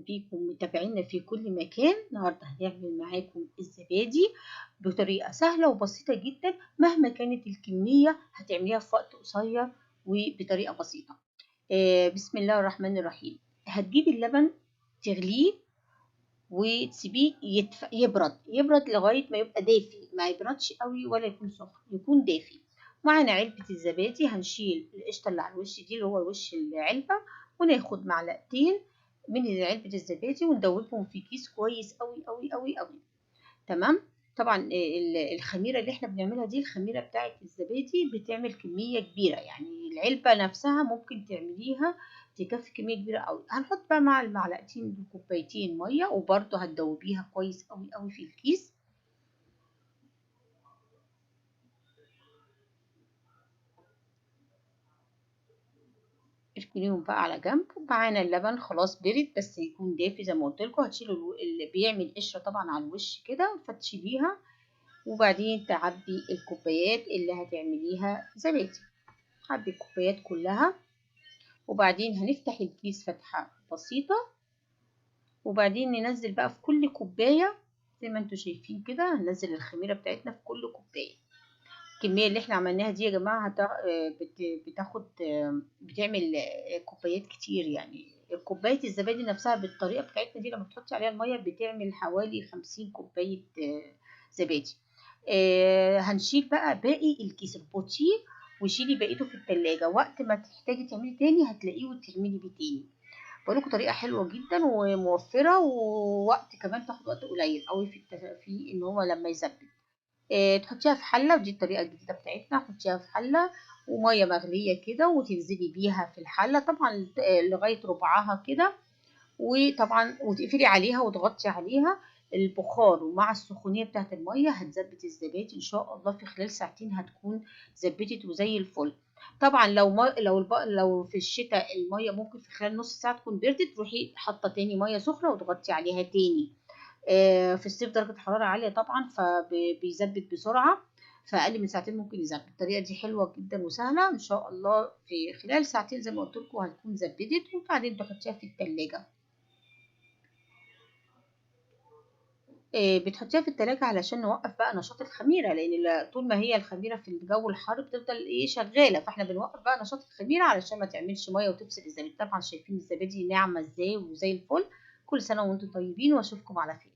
بيكم متابعينا في كل مكان. النهارده هنعمل معاكم الزبادي بطريقة سهلة وبسيطة جدا، مهما كانت الكمية هتعمليها في وقت قصير وبطريقة بسيطة. بسم الله الرحمن الرحيم. هتجيبي اللبن تغليه وتسيبيه يبرد لغاية ما يبقى دافي، ما يبردش قوي ولا يكون سخن، يكون دافي. معانا علبة الزبادي، هنشيل القشطة اللي على الوش دي اللي هو وش العلبة، وناخد معلقتين من علبة الزبادي وندوبهم في كيس كويس قوي قوي قوي قوي. تمام. طبعا الخميرة اللي احنا بنعملها دي، الخميرة بتاعة الزبادي بتعمل كمية كبيرة، يعني العلبة نفسها ممكن تعمليها تكفي كمية كبيرة قوي. هنحط بقى مع المعلقتين دول كوبايتين مية، وبرده هتدوبيها كويس قوي قوي في الكيس. اركنيهم بقى على جنب. ومعانا اللبن خلاص برد بس يكون دافي زي ما قلت لكم. هتشيلوا اللي بيعمل قشرة طبعا على الوش كده فتشيليها، وبعدين تعبي الكوبايات اللي هتعمليها زبادي. عبي الكوبايات كلها، وبعدين هنفتح الكيس فتحة بسيطة، وبعدين ننزل بقى في كل كوباية زي ما انتوا شايفين كده. هننزل الخميرة بتاعتنا في كل كوباية. الكمية اللي احنا عملناها دي يا جماعة بتاخد، بتعمل كوبايات كتير. يعني كوباية الزبادي نفسها بالطريقة بتاعتنا دي لما تحطي عليها المية بتعمل حوالي 50 كوباية زبادي. هنشيل بقى باقي الكيس، اربطيه وشيلي بقيته في التلاجة. وقت ما تحتاجي تعملي تاني هتلاقيه وتعملي بيه تاني. بقولكوا طريقة حلوة جدا وموفرة، ووقت كمان تاخد وقت قليل قوي في ان هو لما يزبد. تحطيها في حلة، ودي الطريقة الجديدة بتاعتنا. حطيها في حلة ومية مغلية كده، وتنزلي بيها في الحلة طبعا لغاية ربعها كده. وطبعا وتقفلي عليها وتغطي عليها. البخار ومع السخونية بتاعت المية هتزبت الزبادي ان شاء الله في خلال ساعتين هتكون زبتت وزي الفل. طبعا لو في الشتاء المية ممكن في خلال نص ساعة تكون بردت، تروحي حاطة تاني مية سخنة وتغطي عليها تاني. في الصيف درجة الحرارة عالية طبعا فبيزبط بسرعة، فأقل من ساعتين ممكن يزبط. الطريقة دي حلوة جدا وسهلة، إن شاء الله في خلال ساعتين زي ما قلت لكم هتكون زبدت، وبعدين تحطيها في التلاجة. بتحطيها في التلاجة علشان نوقف بقى نشاط الخميرة، لأن طول ما هي الخميرة في الجو الحار بتفضل شغالة، فاحنا بنوقف بقى نشاط الخميرة علشان ما تعملش مية وتفسد الزبادي. طبعا شايفين الزبادي ناعمة ازاي وزي الفل. كل سنة وانتم طيبين، واشوفكم على خير.